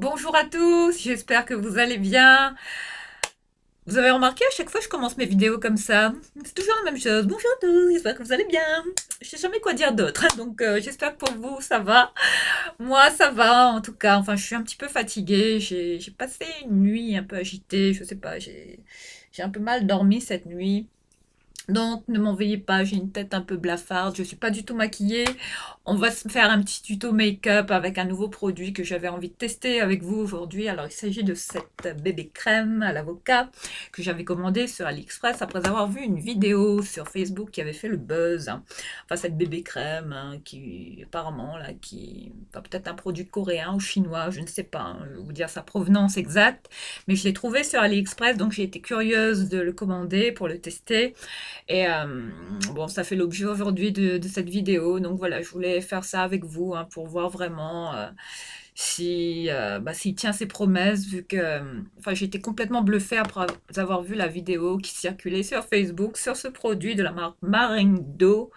Bonjour à tous, j'espère que vous allez bien. Vous avez remarqué, à chaque fois je commence mes vidéos comme ça. C'est toujours la même chose. Bonjour à tous, j'espère que vous allez bien. Je sais jamais quoi dire d'autre, donc j'espère que pour vous ça va. Moi ça va en tout cas. Enfin, je suis un petit peu fatiguée. J'ai passé une nuit un peu agitée. Je sais pas, j'ai un peu mal dormi cette nuit. Donc, ne m'en veuillez pas, j'ai une tête un peu blafarde, je suis pas du tout maquillée. On va se faire un petit tuto make-up avec un nouveau produit que j'avais envie de tester avec vous aujourd'hui. Alors, il s'agit de cette bébé crème à l'avocat que j'avais commandée sur AliExpress après avoir vu une vidéo sur Facebook qui avait fait le buzz. Enfin, cette bébé crème qui, apparemment, là, qui, enfin, peut-être un produit coréen ou chinois, je ne sais pas, je vais vous dire sa provenance exacte. Mais je l'ai trouvé sur AliExpress, donc j'ai été curieuse de le commander pour le tester. Et bon, ça fait l'objet aujourd'hui de cette vidéo. Donc voilà, je voulais faire ça avec vous pour voir vraiment si, s'il tient ses promesses, vu que enfin, j'ai été complètement bluffée après avoir vu la vidéo qui circulait sur Facebook sur ce produit de la marque Marindo,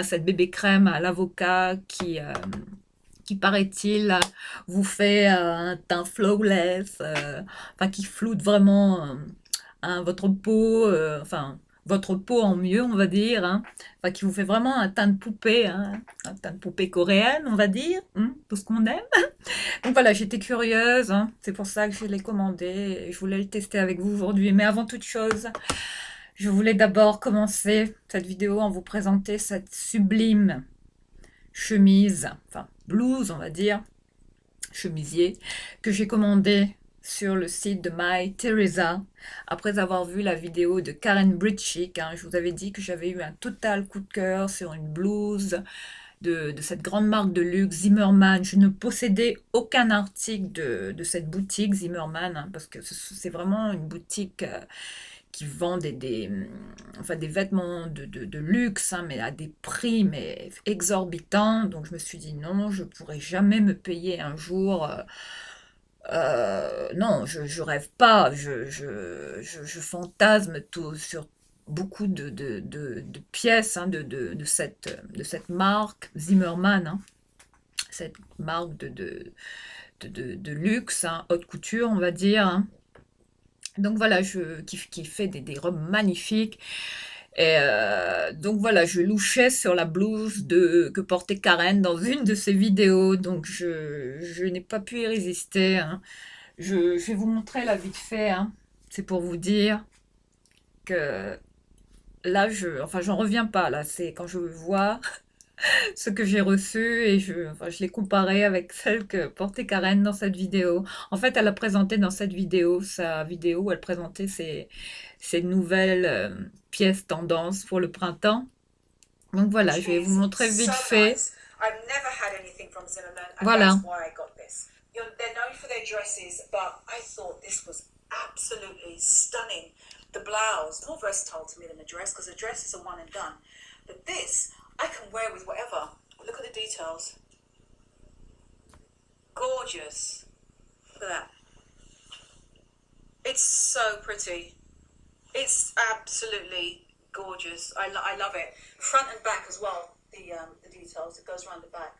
cette bébé crème à l'avocat qui paraît-il vous fait un teint flawless, enfin qui floute vraiment votre peau, enfin votre peau en mieux, on va dire, enfin qui vous fait vraiment un teint de poupée, un teint de poupée coréenne, on va dire, tout ce qu'on aime. Donc voilà, j'étais curieuse, c'est pour ça que je l'ai commandé et je voulais le tester avec vous aujourd'hui. Mais avant toute chose, je voulais d'abord commencer cette vidéo en vous présenter cette sublime chemise, enfin blouse, on va dire, chemisier, que j'ai commandé sur le site de My Teresa après avoir vu la vidéo de Karen Britchick. Je vous avais dit que j'avais eu un total coup de cœur sur une blouse de cette grande marque de luxe Zimmermann. Je ne possédais aucun article de cette boutique Zimmermann, parce que c'est vraiment une boutique qui vend enfin des vêtements de luxe, mais à des prix mais exorbitants. Donc je me suis dit non, je pourrais jamais me payer un jour. Non, je rêve pas, je fantasme tout sur beaucoup de pièces de cette marque Zimmermann, cette marque de luxe, haute couture, on va dire. Donc voilà, qui fait des robes magnifiques. Et donc voilà, je louchais sur la blouse que portait Karen dans une de ses vidéos. Donc je n'ai pas pu y résister. Je vais vous montrer la vite fait. C'est pour vous dire que là, enfin, j'en reviens pas. Là, c'est quand je vois ce que j'ai reçu et enfin, je l'ai comparé avec celle que portait Karen dans cette vidéo. En fait, elle a présenté dans cette vidéo, sa vidéo où elle présentait ses nouvelles pièces tendance pour le printemps. Donc voilà, je vais vous montrer vite fait. Voilà. They're known for their dresses, but I thought this was absolutely stunning. The blouse, more versatile to me than a dress, because a dress is a one and done. But this, I can wear with whatever. Look at the details. Gorgeous. Look at that. It's so pretty. It's absolutely gorgeous. I love it. Front and back as well, the details. It goes around the back.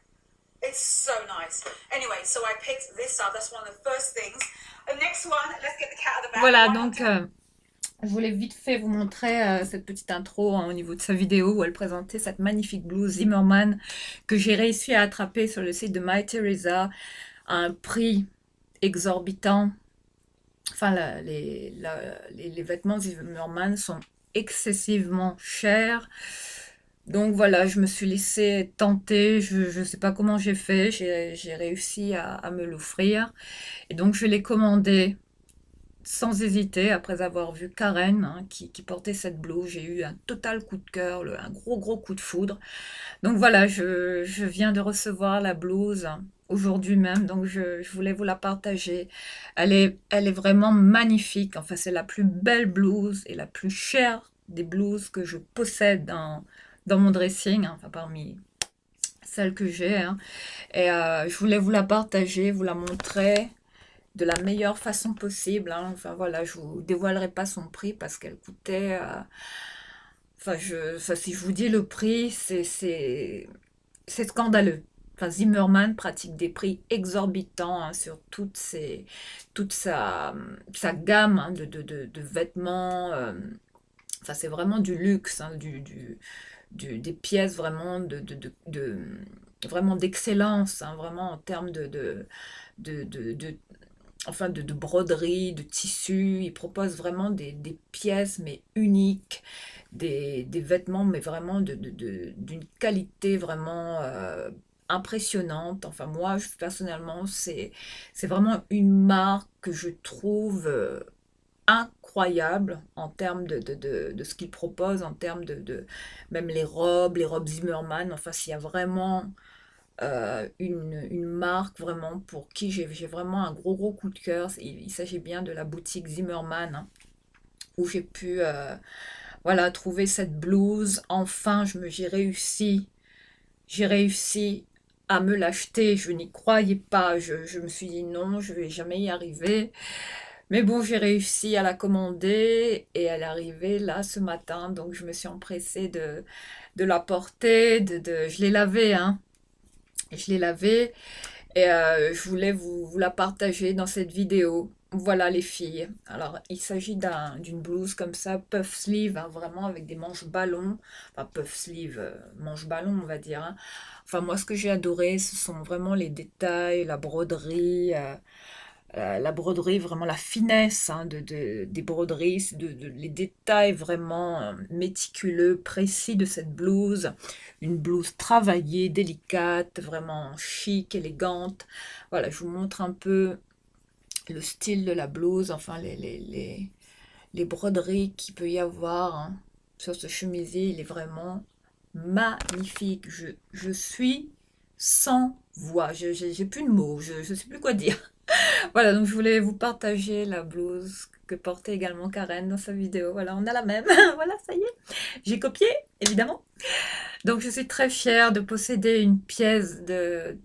It's so nice. Anyway, so I picked this up. That's one of the first things. The next one, let's get the cat out of the bag. Voilà, donc je voulais vite fait vous montrer cette petite intro au niveau de sa vidéo où elle présentait cette magnifique blouse Zimmermann que j'ai réussi à attraper sur le site de My Teresa à un prix exorbitant. Enfin, les vêtements Zimmermann sont excessivement chers. Donc voilà, je me suis laissée tenter, je ne sais pas comment j'ai fait, j'ai réussi à me l'offrir. Et donc je l'ai commandé sans hésiter après avoir vu Karen qui portait cette blouse. J'ai eu un total coup de cœur, un gros coup de foudre. Donc voilà, je viens de recevoir la blouse aujourd'hui même, donc je voulais vous la partager. Elle est vraiment magnifique, enfin c'est la plus belle blouse et la plus chère des blouses que je possède dans mon dressing, enfin parmi celles que j'ai. Et je voulais vous la partager, vous la montrer de la meilleure façon possible. Enfin voilà, je vous dévoilerai pas son prix parce qu'elle coûtait. Enfin, si je vous dis le prix, c'est scandaleux. Enfin, Zimmermann pratique des prix exorbitants hein, sur toute sa gamme hein, de vêtements. Enfin, c'est vraiment du luxe, hein, des pièces vraiment vraiment d'excellence, hein, vraiment en termes de, de, de- enfin de broderie, de tissu. Ils proposent vraiment des pièces mais uniques, des vêtements mais vraiment d'une qualité vraiment impressionnante. Enfin moi, personnellement, c'est vraiment une marque que je trouve incroyable en termes de ce qu'ils proposent, en termes même les robes Zimmermann. Enfin, s'il y a vraiment une marque vraiment pour qui j'ai vraiment un gros coup de cœur. Il s'agit bien de la boutique Zimmermann hein, où j'ai pu voilà, trouver cette blouse. Enfin, j'ai réussi à me l'acheter. Je n'y croyais pas. Je me suis dit non, je vais jamais y arriver. Mais bon, j'ai réussi à la commander et elle est arrivée là ce matin. Donc je me suis empressée de la porter. Je l'ai lavée, hein. Je l'ai lavée. Et je voulais vous la partager dans cette vidéo. Voilà les filles. Alors, il s'agit d'une blouse comme ça, puff sleeve, hein, vraiment avec des manches ballons. Enfin, puff sleeve, manche ballon, on va dire. Hein. Enfin, moi, ce que j'ai adoré, ce sont vraiment les détails, la broderie, vraiment la finesse hein, des broderies, les détails vraiment méticuleux, précis de cette blouse. Une blouse travaillée, délicate, vraiment chic, élégante. Voilà, je vous montre un peu le style de la blouse, enfin les broderies qu'il peut y avoir hein, sur ce chemisier. Il est vraiment magnifique. Je suis sans voix. J'ai plus de mots, je ne sais plus quoi dire. Voilà, donc je voulais vous partager la blouse que portait également Karen dans sa vidéo. Voilà, on a la même. Voilà, ça y est. J'ai copié, évidemment. Donc je suis très fière de posséder une pièce de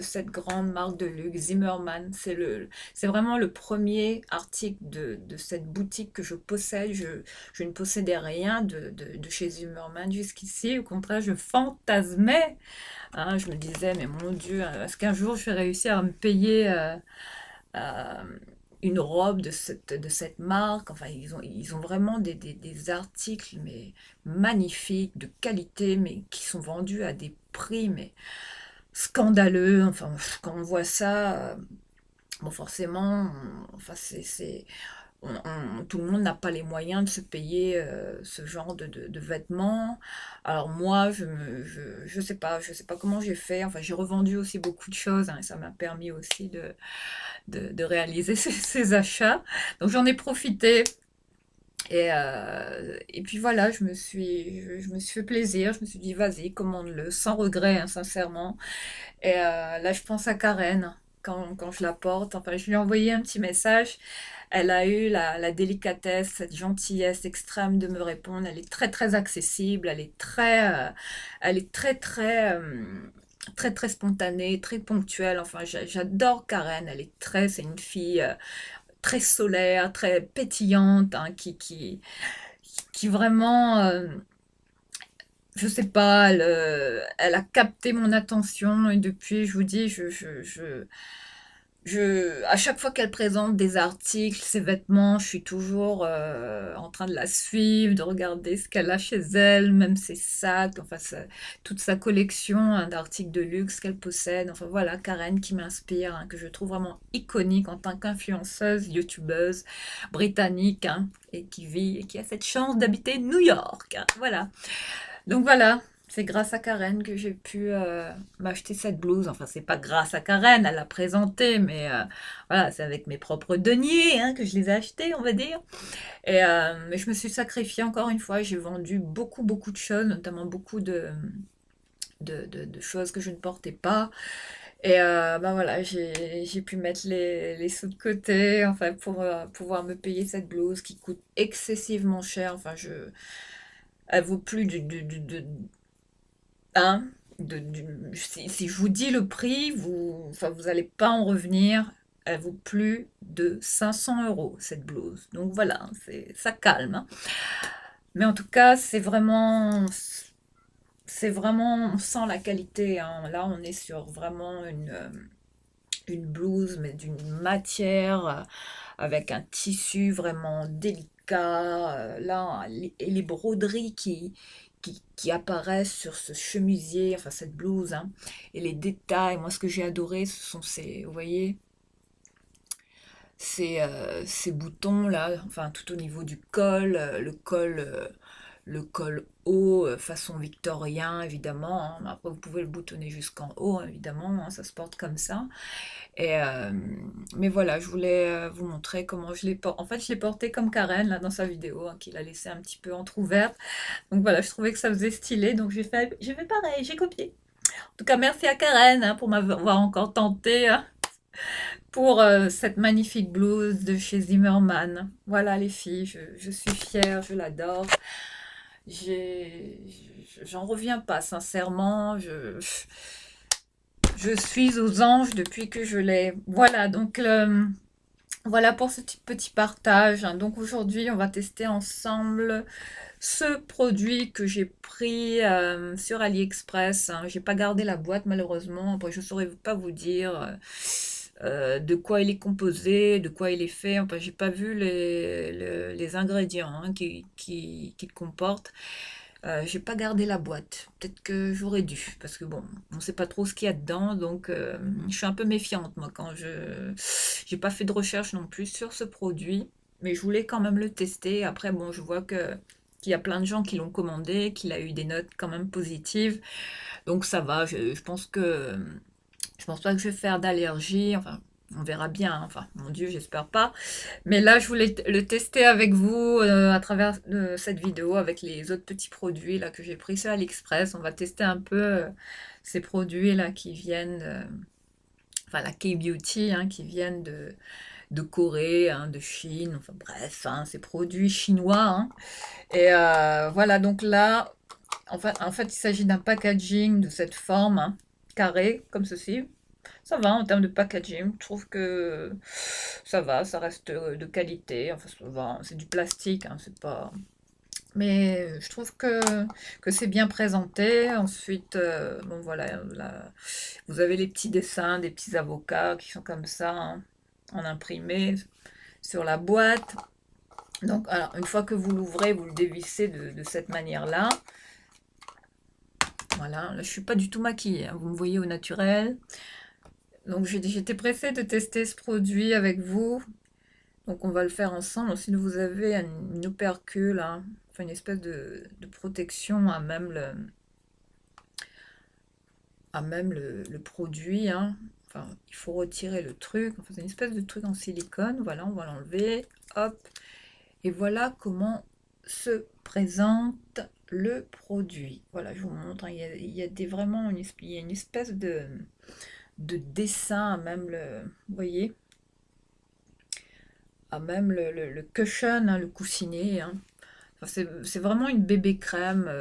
cette grande marque de luxe, Zimmermann. C'est vraiment le premier article de cette boutique que je possède. Je ne possédais rien de chez Zimmermann jusqu'ici. Au contraire, je fantasmais. Hein, je me disais, mais mon Dieu, est-ce qu'un jour je vais réussir à me payer euh, une robe de cette marque. Enfin, ils ont vraiment des articles mais magnifiques, de qualité, mais qui sont vendus à des prix mais scandaleux. Enfin, quand on voit ça, bon, forcément, enfin, tout le monde n'a pas les moyens de se payer ce genre de vêtements. Alors moi, je sais pas comment j'ai fait. Enfin, j'ai revendu aussi beaucoup de choses hein, et ça m'a permis aussi de réaliser ces achats. Donc j'en ai profité. Et puis voilà, je me suis fait plaisir, je me suis dit vas-y, commande-le, sans regret, hein, sincèrement. Et là, je pense à Karen quand je la porte. Enfin, je lui ai envoyé un petit message. Elle a eu la délicatesse, cette gentillesse extrême de me répondre. Elle est très accessible. Elle est très spontanée, très ponctuelle. Enfin, j'adore Karen. C'est une fille très solaire, très pétillante, hein, qui vraiment, je sais pas, elle a capté mon attention et depuis, je vous dis, à chaque fois qu'elle présente des articles, ses vêtements, je suis toujours en train de la suivre, de regarder ce qu'elle a chez elle, même ses sacs, enfin toute sa collection hein, d'articles de luxe qu'elle possède. Enfin voilà, Karen qui m'inspire, hein, que je trouve vraiment iconique en tant qu'influenceuse, youtubeuse britannique, hein, et qui a cette chance d'habiter New York. Hein, voilà. Donc voilà, c'est grâce à Karen que j'ai pu m'acheter cette blouse. Enfin, c'est pas grâce à Karen, elle l'a présentée, mais voilà, c'est avec mes propres deniers hein, que je les ai achetés, on va dire. Mais je me suis sacrifiée encore une fois. J'ai vendu beaucoup de choses, notamment beaucoup de choses que je ne portais pas. Et ben voilà, j'ai pu mettre les sous de côté, enfin, pour pouvoir me payer cette blouse qui coûte excessivement cher. Enfin, elle vaut plus hein, si je vous dis le prix, enfin, vous allez pas en revenir. Elle vaut plus de 500 euros, cette blouse. Donc voilà, ça calme. Hein. Mais en tout cas, c'est vraiment c'est vraiment, on sent la qualité, hein. Là, on est sur vraiment une blouse, mais d'une matière, avec un tissu vraiment délicat. Là, et les broderies qui apparaissent sur ce chemisier, enfin cette blouse, hein, et les détails. Moi, ce que j'ai adoré, ce sont ces, vous voyez, ces boutons là, enfin tout au niveau du col, le col haut, façon victorien évidemment, hein. Après vous pouvez le boutonner jusqu'en haut, hein, évidemment, hein, ça se porte comme ça. Et mais voilà, je voulais vous montrer comment je l'ai porté. En fait, je l'ai porté comme Karen là dans sa vidéo, hein, qu'il a laissé un petit peu entrouverte. Donc voilà, je trouvais que ça faisait stylé, donc j'ai fait pareil, j'ai copié. En tout cas, merci à Karen, hein, pour m'avoir encore tenté, hein, pour cette magnifique blouse de chez Zimmermann. Voilà les filles, je suis fière, je l'adore. J'en reviens pas, sincèrement. Je suis aux anges depuis que je l'ai. Voilà, donc voilà pour ce petit partage, hein. Donc aujourd'hui, on va tester ensemble ce produit que j'ai pris sur AliExpress, hein. J'ai pas gardé la boîte malheureusement. Après, je saurais pas vous dire de quoi il est composé, de quoi il est fait. Enfin, j'ai pas vu les ingrédients, hein, qu'il comporte. J'ai pas gardé la boîte. Peut-être que j'aurais dû, parce que bon, on sait pas trop ce qu'il y a dedans, donc je suis un peu méfiante moi quand je j'ai pas fait de recherche non plus sur ce produit, mais je voulais quand même le tester. Après bon, je vois que qu'il y a plein de gens qui l'ont commandé, qu'il a eu des notes quand même positives, donc ça va. Je pense pas que je vais faire d'allergie. Enfin, on verra bien, hein. Enfin, mon Dieu, j'espère pas. Mais là, je voulais le tester avec vous à travers cette vidéo, avec les autres petits produits là que j'ai pris sur AliExpress. On va tester un peu ces produits là qui viennent, enfin la K-Beauty, hein, qui viennent de Corée, hein, de Chine. Enfin bref, hein, ces produits chinois, hein. Et voilà, donc là, en fait, il s'agit d'un packaging de cette forme, hein, carré, comme ceci. Ça va en termes de packaging, je trouve que ça va, ça reste de qualité. Enfin, ça va, c'est du plastique, hein, c'est pas. Mais je trouve que c'est bien présenté. Ensuite, bon voilà, là, vous avez les petits dessins des petits avocats qui sont comme ça, hein, en imprimé sur la boîte. Donc, alors, une fois que vous l'ouvrez, vous le dévissez de cette manière-là. Voilà, là, je suis pas du tout maquillée, hein, vous me voyez au naturel. Donc j'étais pressée de tester ce produit avec vous. Donc on va le faire ensemble. Ensuite vous avez une opercule, hein, enfin une espèce de protection à même le produit, hein. Enfin, il faut retirer le truc. Enfin, c'est une espèce de truc en silicone. Voilà, on va l'enlever. Hop. Et voilà comment se présente le produit. Voilà, je vous montre, hein. Il y a vraiment il y a une espèce de dessin à même vous voyez, à même le cushion, hein, le coussinet, hein. Enfin, c'est vraiment une bébé crème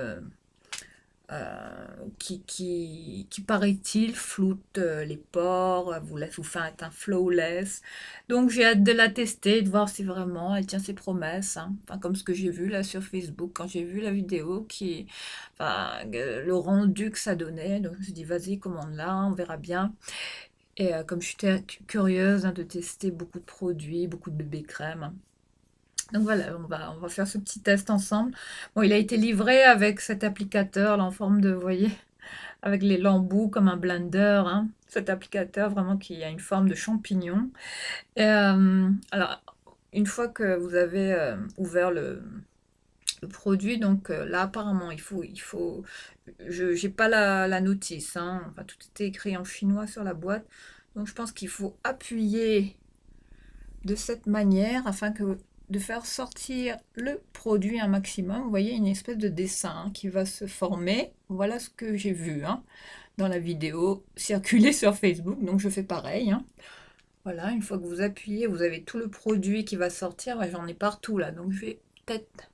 qui paraît-il, floute les pores, vous laisse vous fait un teint flawless. Donc j'ai hâte de la tester, de voir si vraiment elle tient ses promesses, hein. Enfin, comme ce que j'ai vu là sur Facebook quand j'ai vu la vidéo enfin, le rendu que ça donnait. Donc je me suis dit vas-y, commande-la, on verra bien. Et comme je suis curieuse, hein, de tester beaucoup de produits, beaucoup de bébés crème. Donc voilà, on va faire ce petit test ensemble. Bon, il a été livré avec cet applicateur là, en forme de, vous voyez, avec les lambeaux comme un blender, hein. Cet applicateur vraiment qui a une forme de champignon. Et alors, une fois que vous avez ouvert le produit, donc là apparemment je j'ai pas la notice, hein. Enfin, tout était écrit en chinois sur la boîte. Donc je pense qu'il faut appuyer de cette manière afin de faire sortir le produit un maximum. Vous voyez une espèce de dessin, hein, qui va se former. Voilà ce que j'ai vu, hein, dans la vidéo circulée sur Facebook. Donc je fais pareil, hein. Voilà, une fois que vous appuyez, vous avez tout le produit qui va sortir. Ouais, j'en ai partout là, donc je vais peut-être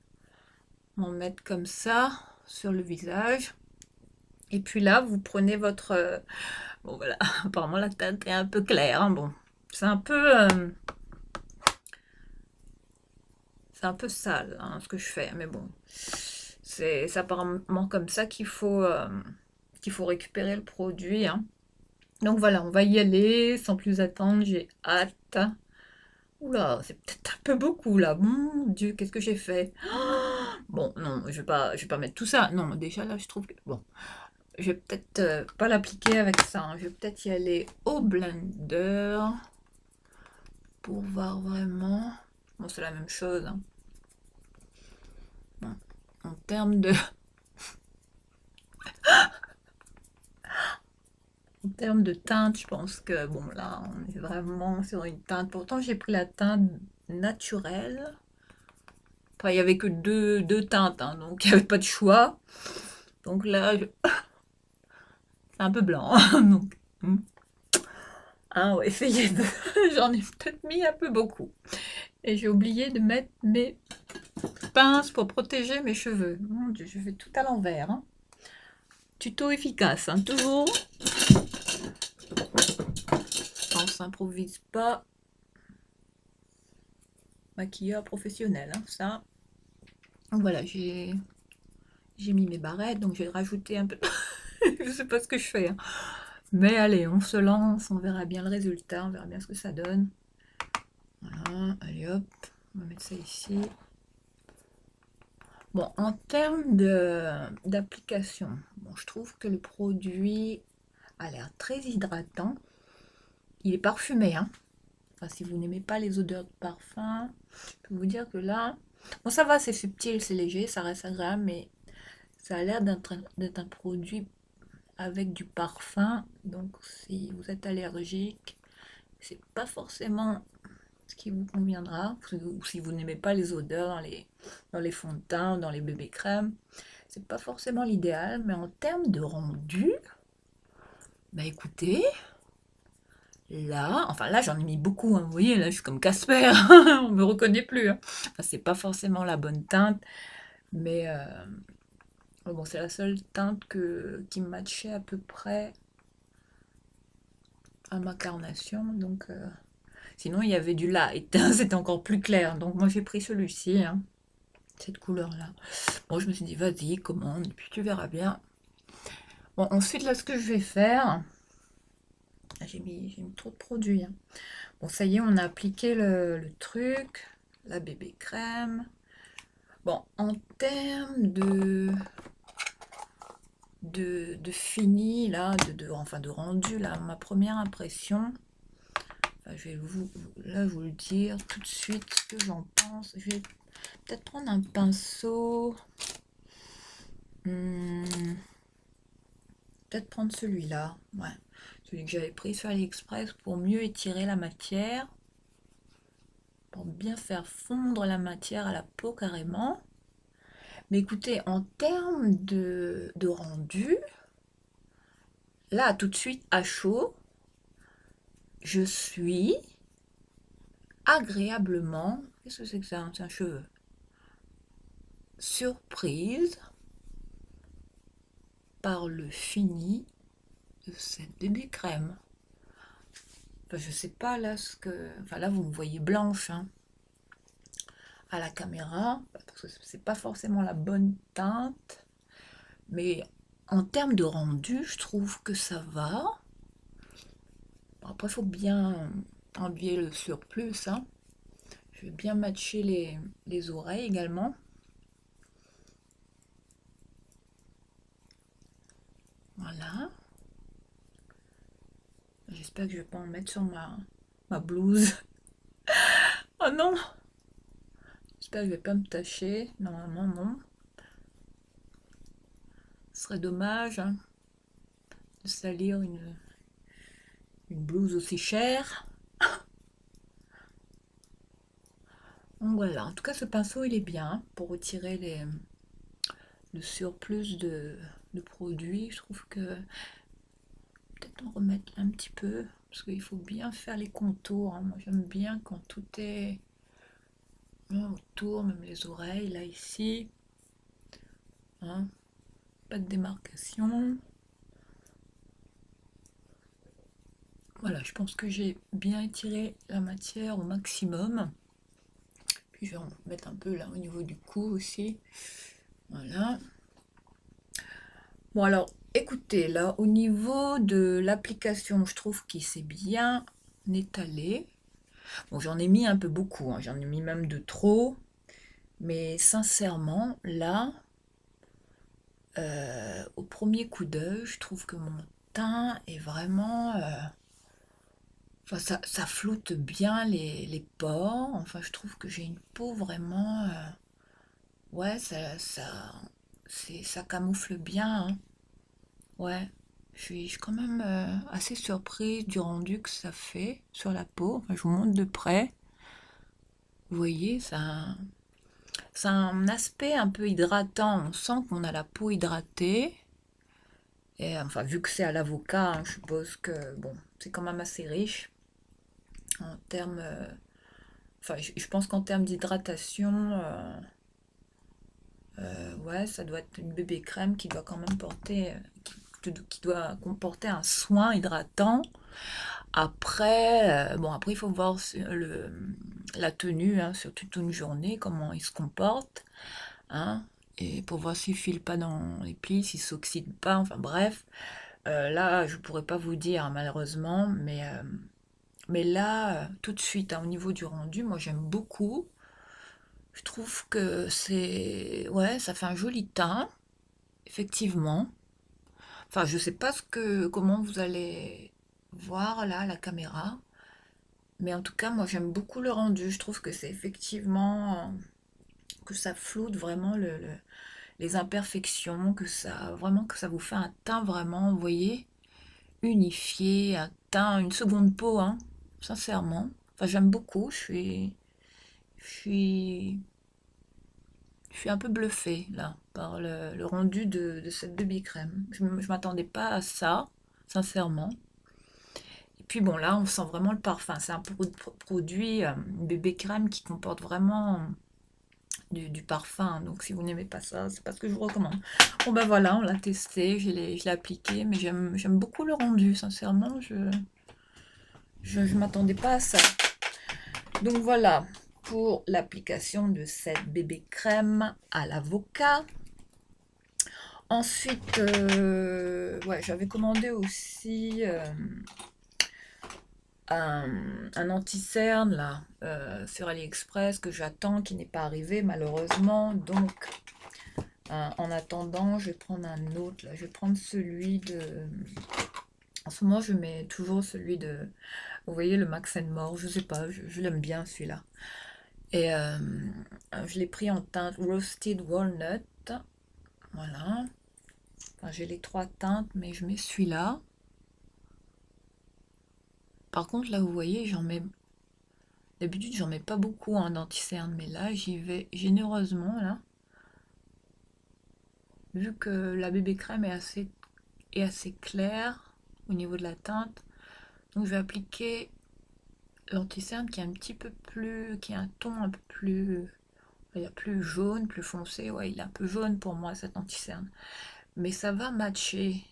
m'en mettre comme ça sur le visage. Et puis là, vous prenez votre... bon voilà, apparemment la teinte est un peu claire, hein. Bon, c'est un peu... c'est un peu sale, hein, ce que je fais, mais bon, C'est apparemment comme ça qu'il faut récupérer le produit, hein. Donc voilà, on va y aller sans plus attendre, j'ai hâte. Oula, c'est peut-être un peu beaucoup là. Mon Dieu, qu'est-ce que j'ai fait? Bon, non, je vais pas mettre tout ça. Non, déjà là, je trouve que bon, je vais peut-être pas l'appliquer avec ça, hein. Je vais peut-être y aller au blender pour voir vraiment. Bon, c'est la même chose, hein. Bon, en termes de, en termes de teinte, je pense que bon là, on est vraiment sur une teinte. Pourtant, j'ai pris la teinte naturelle. Enfin, il y avait que deux teintes, hein, donc il n'y avait pas de choix. Donc là, c'est un peu blanc, donc. Ah ouais, essayez de. J'en ai peut-être mis un peu beaucoup. Et j'ai oublié de mettre mes pinces pour protéger mes cheveux. Mon Dieu, je fais tout à l'envers, hein. Tuto efficace, hein, toujours. On s'improvise pas. Maquilleur professionnel, hein, ça. Donc voilà, j'ai mis mes barrettes, donc j'ai rajouté un peu. Je sais pas ce que je fais, hein. Mais allez, on se lance, on verra bien le résultat, on verra bien ce que ça donne. Voilà, allez hop, on va mettre ça ici. Bon, en termes d'application, bon, je trouve que le produit a l'air très hydratant. Il est parfumé, hein. Enfin, si vous n'aimez pas les odeurs de parfum, je peux vous dire que là, bon, ça va, c'est subtil, c'est léger, ça reste agréable, mais ça a l'air d'être un produit avec du parfum. Donc, si vous êtes allergique, c'est pas forcément ce qui vous conviendra, ou si vous n'aimez pas les odeurs dans les fonds de teint, dans les bébés crèmes, c'est pas forcément l'idéal, mais en termes de rendu, bah écoutez, là, enfin là j'en ai mis beaucoup, hein, vous voyez, là je suis comme Casper, on me reconnaît plus, hein. Enfin, c'est pas forcément la bonne teinte, mais bon, c'est la seule teinte qui me matchait à peu près à ma carnation, donc sinon il y avait du light, hein, c'était encore plus clair, donc moi j'ai pris celui-ci, hein, cette couleur-là. Bon, je me suis dit, vas-y, commande, et puis tu verras bien. Bon, ensuite, là, ce que je vais faire, j'ai mis trop de produits, hein. Bon, ça y est, on a appliqué le truc, la bébé crème. Bon, en termes de fini, là, enfin de rendu, là, ma première impression, enfin, je vais vous le dire tout de suite ce que j'en pense. Je vais peut-être prendre un pinceau. Peut-être prendre celui-là, ouais. Celui que j'avais pris sur AliExpress pour mieux étirer la matière, pour bien faire fondre la matière à la peau carrément. Mais écoutez, en termes de rendu, là tout de suite à chaud, je suis agréablement, qu'est-ce que c'est que ça? C'est un cheveu. Surprise par le fini de cette bébé crème. Enfin, je sais pas là ce que. Enfin là vous me voyez blanche, hein, à la caméra, parce que c'est pas forcément la bonne teinte, mais en termes de rendu, je trouve que ça va. Bon, après, il faut bien enlever le surplus, hein. Je vais bien matcher les oreilles également. Voilà. J'espère que je vais pas en mettre sur ma blouse. Oh non! J'espère que je vais pas me tacher. Normalement, non. Ce serait dommage, hein, de salir une blouse aussi chère. Donc voilà, en tout cas ce pinceau il est bien pour retirer le surplus de produits. Je trouve que peut-être en remettre un petit peu, parce qu'il faut bien faire les contours, hein. Moi j'aime bien quand tout est autour, même les oreilles, là ici, hein, pas de démarcation. Voilà, je pense que j'ai bien étiré la matière au maximum. Puis je vais en mettre un peu là au niveau du cou aussi. Voilà. Bon alors, écoutez, là, au niveau de l'application, je trouve qu'il s'est bien étalé. Bon, j'en ai mis un peu beaucoup, hein, j'en ai mis même de trop. Mais sincèrement, là, au premier coup d'œil, je trouve que mon teint est vraiment... enfin, ça floute bien les pores. Enfin, je trouve que j'ai une peau vraiment... ouais, ça camoufle bien, hein. Ouais, je suis quand même assez surprise du rendu que ça fait sur la peau. Enfin, je vous montre de près. Vous voyez, ça a un aspect un peu hydratant. On sent qu'on a la peau hydratée. Et enfin, vu que c'est à l'avocat, hein, je suppose que bon, c'est quand même assez riche en termes. Enfin, je pense qu'en termes d'hydratation, ouais, ça doit être une bébé crème qui doit quand même porter, qui doit comporter un soin hydratant. Après, bon, après il faut voir la tenue, hein, sur toute une journée, comment il se comporte, hein, et pour voir s'il file pas dans les plis, s'il s'oxyde pas, enfin bref. Là, je pourrais pas vous dire, hein, malheureusement, mais là, tout de suite, hein, au niveau du rendu, moi j'aime beaucoup. Je trouve que c'est, ouais, ça fait un joli teint, effectivement. Enfin, je sais pas comment vous allez voir là la caméra. Mais en tout cas, moi j'aime beaucoup le rendu. Je trouve que c'est effectivement que ça floute vraiment les imperfections, que ça vous fait un teint vraiment, vous voyez, unifié, un teint, une seconde peau, hein, sincèrement. Enfin, j'aime beaucoup. Je suis, je suis un peu bluffée là par le rendu de cette baby crème. Je m'attendais pas à ça, sincèrement. Et puis bon, là, on sent vraiment le parfum. C'est un produit, une bébé crème qui comporte vraiment du parfum. Donc si vous n'aimez pas ça, c'est pas ce que je vous recommande. Bon ben voilà, on l'a testé, je l'ai appliqué, mais j'aime beaucoup le rendu. Sincèrement, je m'attendais pas à ça. Donc voilà pour l'application de cette bébé crème à l'avocat. Ensuite, ouais, j'avais commandé aussi un anti-cerne là sur AliExpress que j'attends, qui n'est pas arrivé malheureusement. Donc en attendant, je vais prendre un autre là. Je vais prendre celui de. En ce moment, je mets toujours celui de. Vous voyez le Max More, je sais pas, je l'aime bien celui-là. Et je l'ai pris en teinte Roasted Walnut. Voilà. Enfin, j'ai les trois teintes, mais je mets celui-là. Par contre, là, vous voyez, j'en mets. D'habitude, j'en mets pas beaucoup en anti-cerne, mais là, j'y vais généreusement, là. Vu que la bébé crème est assez claire au niveau de la teinte. Donc, je vais appliquer l'anti-cerne qui est un petit peu plus. Qui a un ton un peu plus. Il y a plus jaune, plus foncé. Ouais, il est un peu jaune pour moi, cet anti-cerne. Mais ça va matcher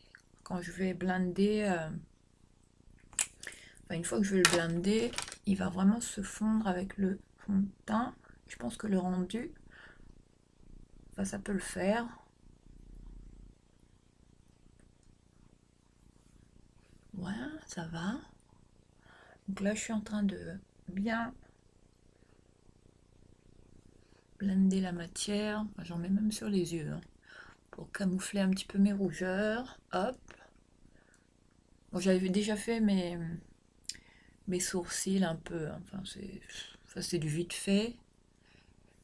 quand je vais blender. Enfin, une fois que je vais le blender, il va vraiment se fondre avec le fond de teint. Je pense que le rendu, enfin, ça peut le faire. Ouais, ça va. Donc là, je suis en train de bien blender la matière. Enfin, j'en mets même sur les yeux, hein, pour camoufler un petit peu mes rougeurs. Hop. Bon, j'avais déjà fait mes sourcils un peu, hein. Enfin, c'est du vite fait.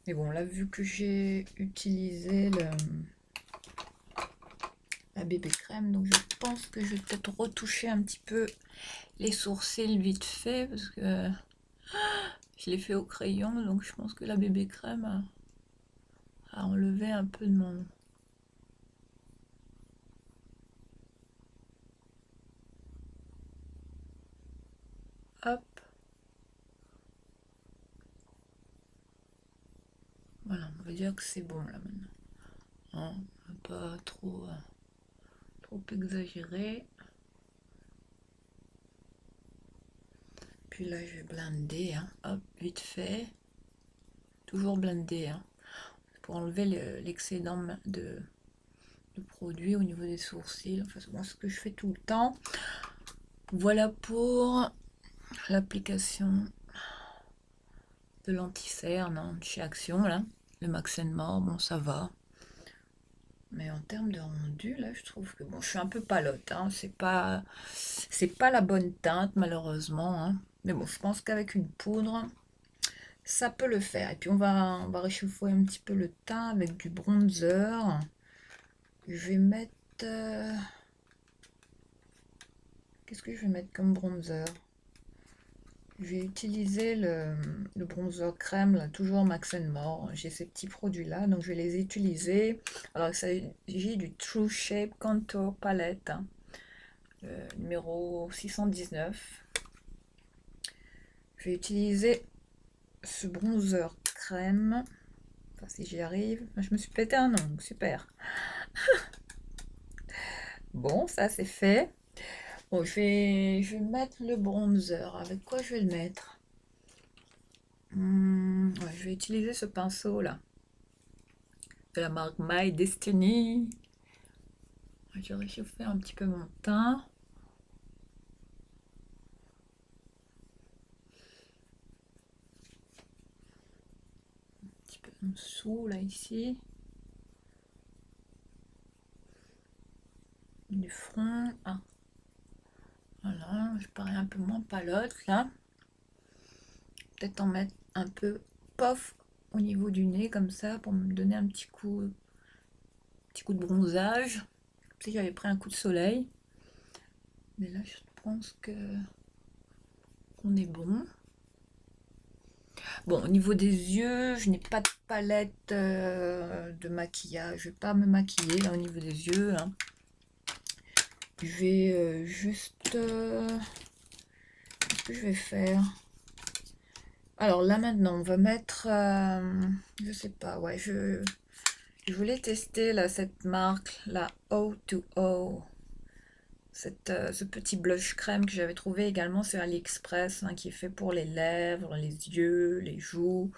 Mais bon, là, vu que j'ai utilisé la bébé crème, donc je pense que je vais peut-être retoucher un petit peu les sourcils vite fait, parce que je l'ai fait au crayon, donc je pense que la bébé crème a enlevé un peu de mon... Hop, voilà, on va dire que c'est bon là maintenant. Hein, pas trop exagéré. Puis là, je vais blender, hein, hop, vite fait. Toujours blender, hein. pour enlever l'excédent de produit au niveau des sourcils. Enfin, c'est ce que je fais tout le temps. Voilà pour l'application de l'anti-cerne hein, chez Action, là. Le Max More, bon, ça va. Mais en termes de rendu, là, je trouve que bon, je suis un peu palote. Hein, c'est pas la bonne teinte, malheureusement. Hein. Mais bon, je pense qu'avec une poudre, ça peut le faire. Et puis, on va réchauffer un petit peu le teint avec du bronzer. Je vais mettre... Qu'est-ce que je vais mettre comme bronzer? Je vais utiliser le bronzer crème, là, toujours Max More. J'ai ces petits produits-là, donc je vais les utiliser. Alors, il s'agit du True Shape Contour Palette, hein, numéro 619. Je vais utiliser ce bronzer crème. Enfin, si j'y arrive. Je me suis pété un ongle, super. Bon, ça c'est fait. Bon, je vais mettre le bronzer. Avec quoi je vais le mettre? Ouais, je vais utiliser ce pinceau là de la marque My Destiny. Je vais réchauffer un petit peu mon teint. Un petit peu en dessous là ici. Du front. Ah. Voilà, je parais un peu moins palote là. Peut-être en mettre un peu pof au niveau du nez comme ça pour me donner un petit coup de bronzage. Comme si j'avais pris un coup de soleil. Mais là, je pense qu'on est bon. Bon, au niveau des yeux, je n'ai pas de palette de maquillage. Je vais pas me maquiller là au niveau des yeux. Hein. Je vais juste... qu'est-ce que je vais faire? Alors là maintenant, on va mettre... je sais pas, ouais, je voulais tester là, cette marque, la O2O. Ce petit blush crème que j'avais trouvé également sur AliExpress, hein, qui est fait pour les lèvres, les yeux, les joues,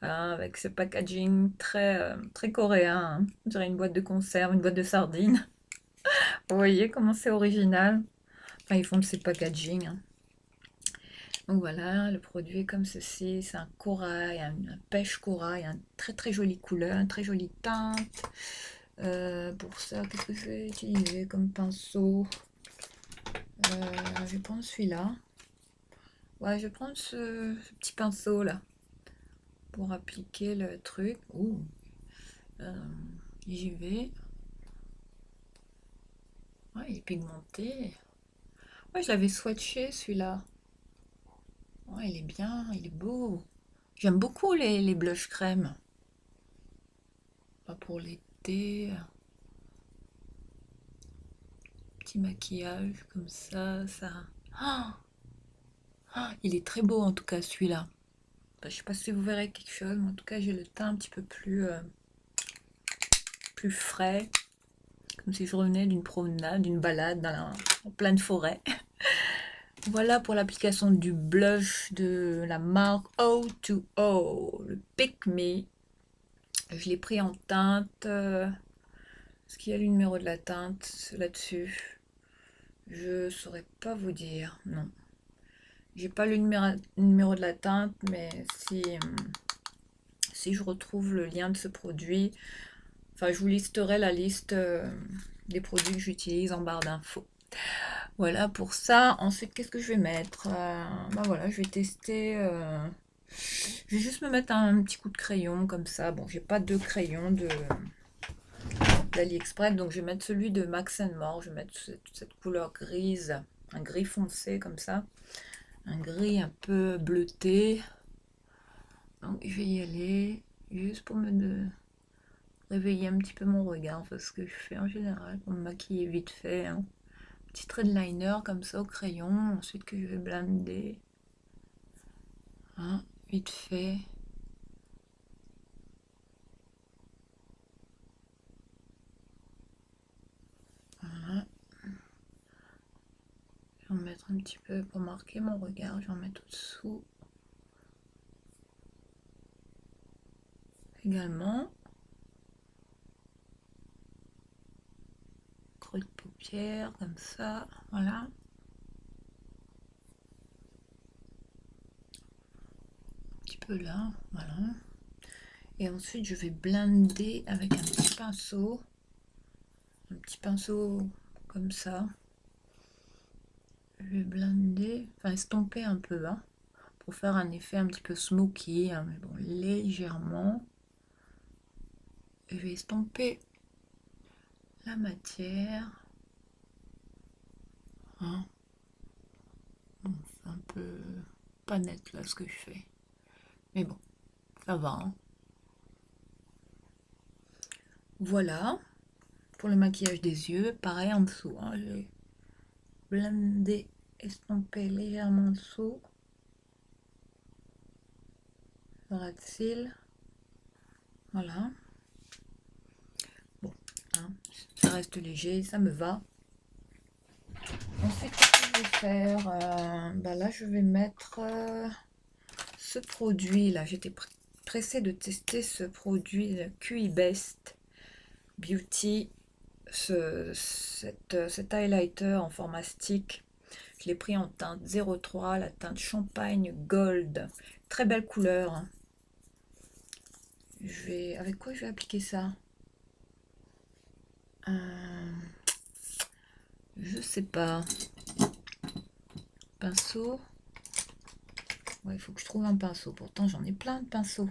hein, avec ce packaging très coréen. Hein. On dirait une boîte de conserve, une boîte de sardines. Vous voyez comment c'est original? Enfin, ils font de ces packaging. Hein. Donc voilà, le produit est comme ceci. C'est un corail, un pêche corail, une très jolie couleur, une très jolie teinte. Pour ça, qu'est-ce que je vais utiliser comme pinceau? Je vais prendre celui-là. Ouais, je vais prendre ce petit pinceau là pour appliquer le truc. Ouh. J'y vais. Ouais, il est pigmenté. Ouais, je l'avais swatché celui-là. Ouais, il est bien, il est beau. J'aime beaucoup les blush crème. Pas pour l'été. Petit maquillage comme ça. Ah, il est très beau en tout cas celui-là. Enfin, je sais pas si vous verrez quelque chose, mais en tout cas j'ai le teint un petit peu plus frais. Comme si je revenais d'une promenade, d'une balade en pleine forêt. Voilà pour l'application du blush de la marque O2O, le Pick Me. Je l'ai pris en teinte. Est-ce qu'il y a le numéro de la teinte là-dessus? Je saurais pas vous dire, non. J'ai pas le numéro de la teinte, mais si je retrouve le lien de ce produit, enfin je vous listerai la liste des produits que j'utilise en barre d'infos. Voilà pour ça. Ensuite, qu'est-ce que je vais mettre? Ben voilà, je vais tester. Je vais juste me mettre un petit coup de crayon comme ça. Bon, j'ai pas de crayon d'AliExpress, donc je vais mettre celui de Max More. Je vais mettre cette couleur grise, un gris foncé comme ça. Un gris un peu bleuté. Donc je vais y aller juste pour réveiller un petit peu mon regard. Parce que je fais en général pour me maquiller vite fait. Hein. Petit trait de liner comme ça au crayon, ensuite que je vais blender, hein, vite fait. Voilà. Je vais en mettre un petit peu pour marquer mon regard, je vais en mettre au-dessous également. paupières, comme ça, voilà. Un petit peu là, voilà. Et ensuite, je vais blender avec un petit pinceau. Un petit pinceau comme ça. Je vais blender, enfin estomper un peu, hein, pour faire un effet un petit peu smoky, hein, mais bon, légèrement. Et je vais estomper la matière. Hein. Bon, c'est un peu pas net là ce que je fais. Mais bon, ça va. Hein. Voilà. Pour le maquillage des yeux, pareil en dessous. Hein, je vais blender, estomper légèrement en dessous. Le ras de cils. Voilà. Bon, hein, ça reste léger, ça me va. Ensuite, qu'est-ce que je vais faire bah là, je vais mettre ce produit là. J'étais pressée de tester ce produit QI Best Beauty, cet highlighter en format stick. Je l'ai pris en teinte 03, la teinte champagne gold. Très belle couleur. Hein. Avec quoi je vais appliquer ça Je sais pas. Pinceau. Ouais, il faut que je trouve un pinceau. Pourtant, j'en ai plein de pinceaux.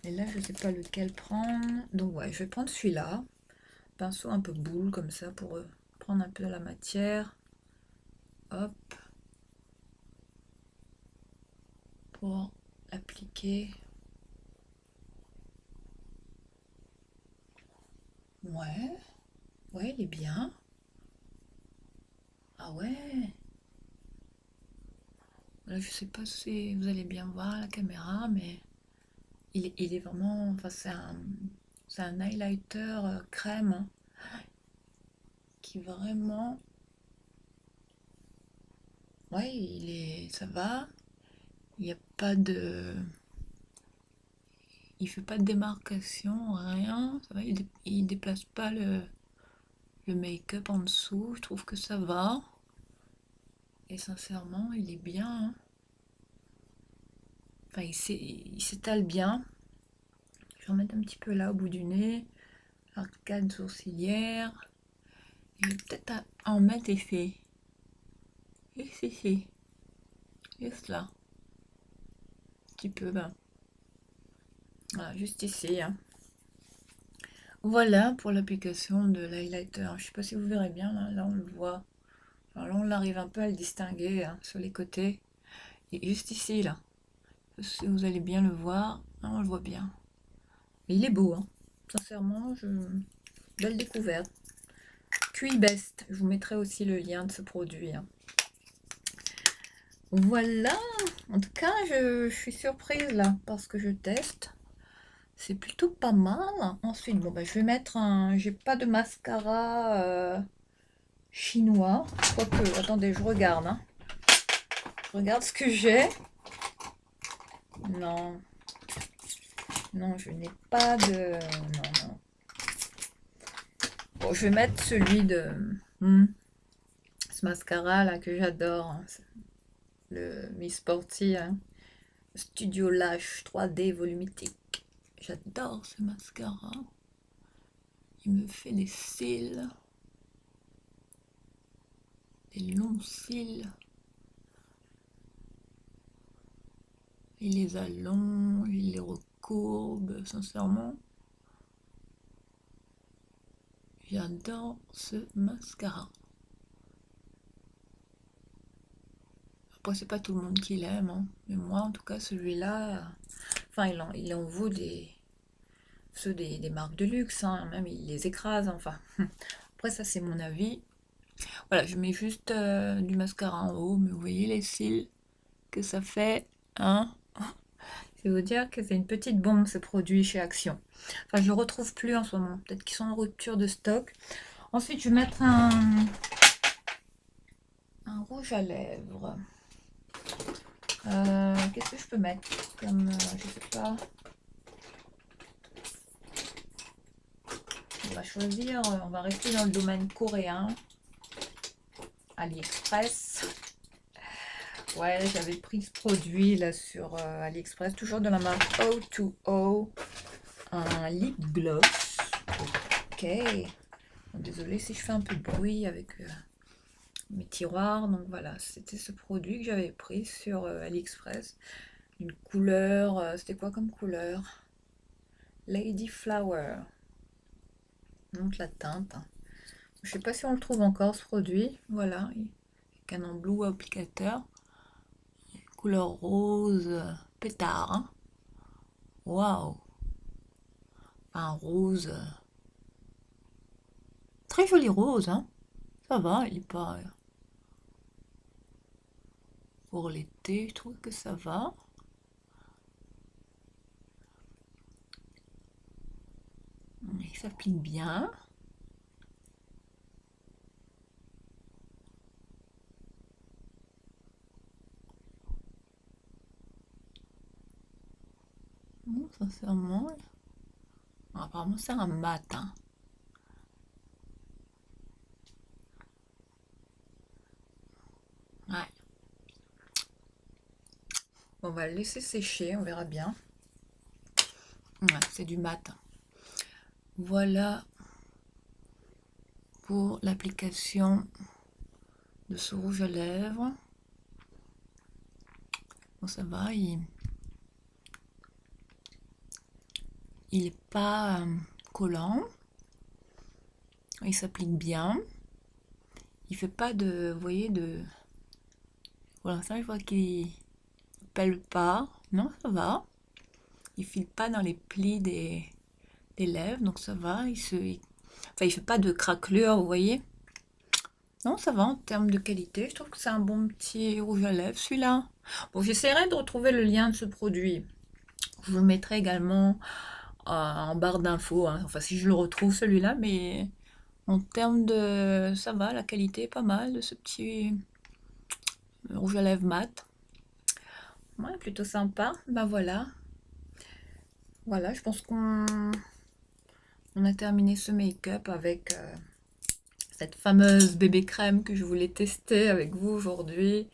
Mais là, je sais pas lequel prendre. Donc, ouais, je vais prendre celui-là. Pinceau un peu boule, comme ça, pour prendre un peu de la matière. Hop. Pour appliquer. Ouais. Ouais, il est bien. Ah ouais. Là, je sais pas si vous allez bien voir la caméra, mais il est vraiment... Enfin, c'est un highlighter crème, hein, qui vraiment... Ouais, ça va. Il n'y a pas de... Il fait pas de démarcation, rien. Ça va, il déplace pas le make-up en dessous. Je trouve que ça va. Et sincèrement, il est bien. Hein. Enfin, il s'étale bien. Je vais en mettre un petit peu là, au bout du nez. Arcade sourcilière. Je vais peut-être en mettre effet. Ici. Juste là. Un petit peu, ben. Voilà, juste ici. Hein. Voilà pour l'application de l'highlighter. Je sais pas si vous verrez bien, là on le voit. Alors là on arrive un peu à le distinguer hein, sur les côtés. Et juste ici là, si vous allez bien le voir, là, on le voit bien. Et il est beau, hein. Sincèrement, belle découverte. QI Best, je vous mettrai aussi le lien de ce produit. Hein. Voilà, en tout cas je suis surprise là parce que je teste. C'est plutôt pas mal. Ensuite, bon, bah, je vais mettre un... J'ai pas de mascara chinois. Quoique, attendez, je regarde. Hein. Je regarde ce que j'ai. Non. Non, je n'ai pas de... Non, non. Bon, je vais mettre celui de... ce mascara là que j'adore. Hein. Le Miss Sporty. Hein. Studio Lash 3D volumitique. J'adore ce mascara. Il me fait des cils. Des longs cils. Il les allonge, il les recourbe, sincèrement. J'adore ce mascara. Après, c'est pas tout le monde qui l'aime, hein. Mais moi, en tout cas, celui-là, enfin, il en vaut ceux des marques de luxe, hein. Même il les écrase, enfin. Après, ça, c'est mon avis. Voilà, je mets juste du mascara en haut, mais vous voyez les cils que ça fait, hein. C'est vous dire que c'est une petite bombe ce produit chez Action. Enfin, je le retrouve plus en ce moment. Peut-être qu'ils sont en rupture de stock. Ensuite, je vais mettre un rouge à lèvres. Qu'est-ce que je peux mettre comme, je sais pas. On va choisir, on va rester dans le domaine coréen. AliExpress. Ouais, j'avais pris ce produit là sur AliExpress, toujours de la marque O2O, un lip gloss. Ok, désolée si je fais un peu de bruit avec mes tiroirs. Donc voilà, c'était ce produit que j'avais pris sur AliExpress. Une couleur, c'était quoi comme couleur? Lady Flower. Donc la teinte. Je sais pas si on le trouve encore ce produit. Voilà, Canon Blue applicateur. Couleur rose pétard. Hein. Waouh! Un rose. Très joli rose, hein. Ça va, il est pas. Pour l'été, je trouve que ça va. Il s'applique bien. Sincèrement. Apparemment, c'est un mat. Hein. Ouais. On va le laisser sécher, on verra bien. Ouais, c'est du mat. Voilà pour l'application de ce rouge à lèvres. Bon, ça va, il est pas collant. Il s'applique bien. Il fait pas de, vous voyez, de... Pour l'instant, je vois qu'il pèle pas. Non, ça va. Il file pas dans les plis des lèvres, donc ça va. Enfin, il fait pas de craquelure, vous voyez. Non, ça va en termes de qualité. Je trouve que c'est un bon petit rouge à lèvres, celui-là. Bon, j'essaierai de retrouver le lien de ce produit. Je vous le mettrai également en barre d'infos. Hein. Enfin, si je le retrouve, celui-là, mais en termes de... Ça va, la qualité est pas mal de ce petit rouge à lèvres mat. Ouais, plutôt sympa. Ben voilà. Voilà, je pense qu'on a terminé ce make-up avec cette fameuse bébé crème que je voulais tester avec vous aujourd'hui.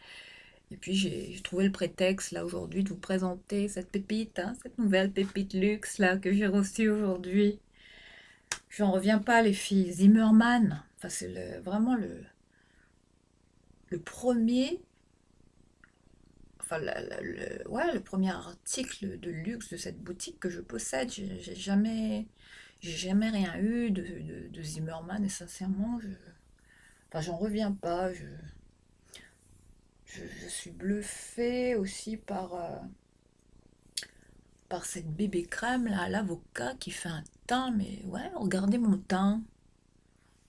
Et puis j'ai trouvé le prétexte là aujourd'hui de vous présenter cette pépite, hein, cette nouvelle pépite luxe là que j'ai reçue aujourd'hui. J'en reviens pas les filles. Zimmermann, enfin c'est vraiment le premier, enfin ouais, le premier article de luxe de cette boutique que je possède. J'ai jamais rien eu de Zimmermann et sincèrement, enfin j'en reviens pas. Je suis bluffée aussi par cette bébé crème là à l'avocat qui fait un teint, mais ouais, regardez mon teint.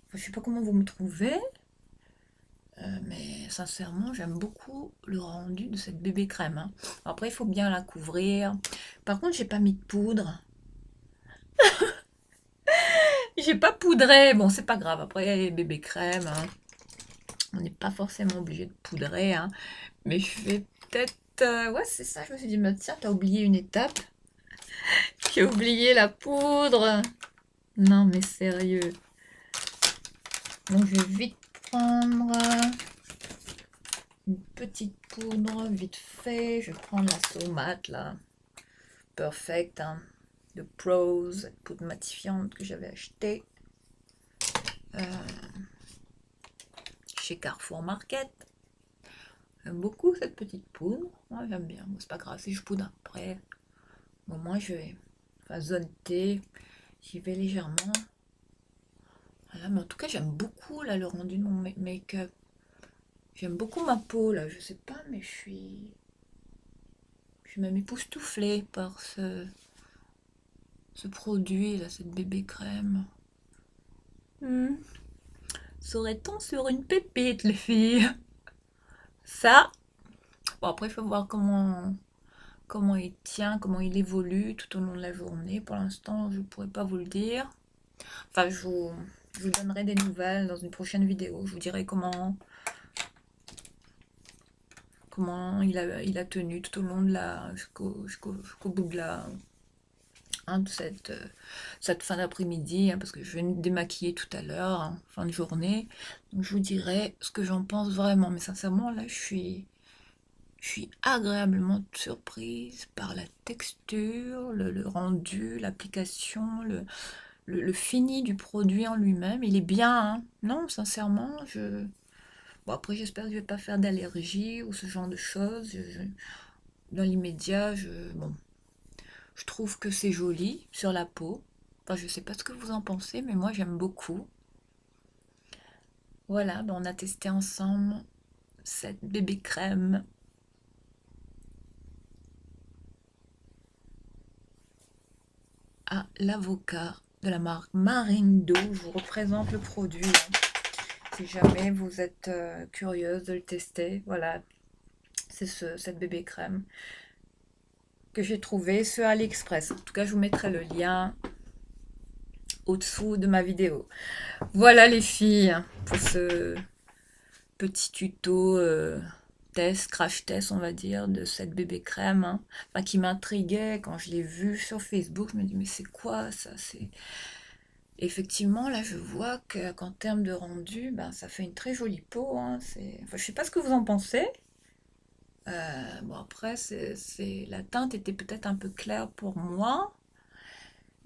Enfin, je sais pas comment vous me trouvez, mais sincèrement, j'aime beaucoup le rendu de cette bébé crème. Hein. Après, il faut bien la couvrir. Par contre, j'ai pas mis de poudre. J'ai pas poudré. Bon, c'est pas grave. Après, bébé crème, hein, on n'est pas forcément obligé de poudrer. Hein. Mais je vais peut-être. Ouais, c'est ça. Je me suis dit, mais tiens, t'as oublié une étape. J'ai oublié la poudre. Non, mais sérieux. Donc, je vais vite prendre une petite poudre, vite fait. Je vais prendre la Somat, là. Perfect, hein, de Pros, cette poudre matifiante que j'avais achetée chez Carrefour Market. J'aime beaucoup cette petite poudre. Moi, j'aime bien. Bon, c'est pas grave si je poudre après. Bon, moi, je vais. Enfin, zone T, j'y vais légèrement. Voilà, mais en tout cas, j'aime beaucoup là, le rendu de mon make-up. J'aime beaucoup ma peau là, je sais pas, mais je suis même époustouflée par ce produit là, cette bébé crème. Serait-on sur une pépite, les filles? Ça. Bon, après, il faut voir comment il tient, comment il évolue tout au long de la journée. Pour l'instant, je ne pourrais pas vous le dire. Enfin, je vous donnerai des nouvelles dans une prochaine vidéo. Je vous dirai comment il a tenu tout au long de jusqu'au bout de hein, de cette fin d'après-midi, hein, parce que je vais me démaquiller tout à l'heure, hein, fin de journée. Donc je vous dirai ce que j'en pense vraiment. Mais sincèrement, là, je suis agréablement surprise par la texture, le rendu, l'application, le fini du produit en lui-même. Il est bien, hein. Non, sincèrement, bon, après, j'espère que je vais pas faire d'allergie ou ce genre de choses. Dans l'immédiat, bon, je trouve que c'est joli sur la peau. Enfin, je sais pas ce que vous en pensez, mais moi, j'aime beaucoup. Voilà, ben, on a testé ensemble cette bébé crème à l'avocat de la marque Marindo. Je vous représente le produit, hein, si jamais vous êtes curieuse de le tester. Voilà, c'est cette bébé crème que j'ai trouvé sur AliExpress. En tout cas, je vous mettrai le lien au-dessous de ma vidéo. Voilà les filles, pour ce petit tuto test, crash test, on va dire, de cette bébé crème, hein. Enfin, qui m'intriguait quand je l'ai vue sur Facebook. Je me dis, mais c'est quoi ça? Effectivement, là, je vois qu'en termes de rendu, ben, ça fait une très jolie peau, hein. Enfin, je sais pas ce que vous en pensez. Bon, après, la teinte était peut-être un peu claire pour moi,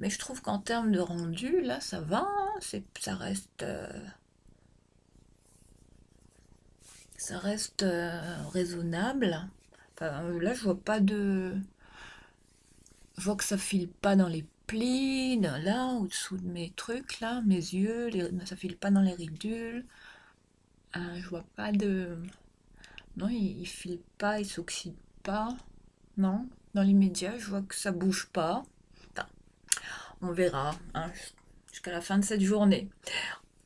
mais je trouve qu'en termes de rendu, là, ça va, hein. Ça reste raisonnable. Enfin, là, je vois que ça file pas dans les plis, là, au-dessous de mes trucs, là, mes yeux, ça file pas dans les ridules. Je vois pas de... Non, il file pas, il s'oxyde pas. Non, dans l'immédiat, je vois que ça bouge pas. Enfin, on verra, hein, jusqu'à la fin de cette journée.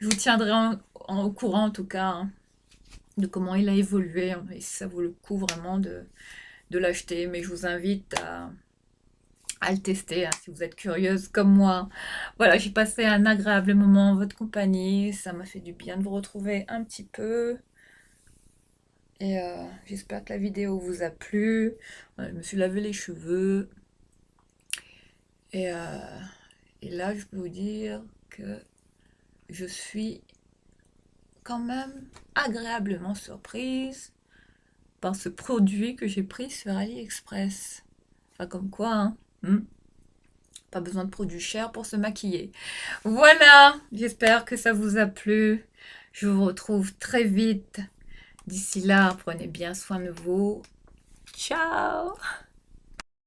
Je vous tiendrai au courant, en tout cas, hein, de comment il a évolué, hein, et si ça vaut le coup vraiment de l'acheter. Mais je vous invite à le tester, hein, si vous êtes curieuse comme moi. Voilà, j'ai passé un agréable moment en votre compagnie. Ça m'a fait du bien de vous retrouver un petit peu. Et j'espère que la vidéo vous a plu. Je me suis lavé les cheveux. Et, euh, et là, je peux vous dire que je suis quand même agréablement surprise par ce produit que j'ai pris sur AliExpress. Enfin, comme quoi, hein. Pas besoin de produits chers pour se maquiller. Voilà, j'espère que ça vous a plu. Je vous retrouve très vite. D'ici là, prenez bien soin de vous. Ciao!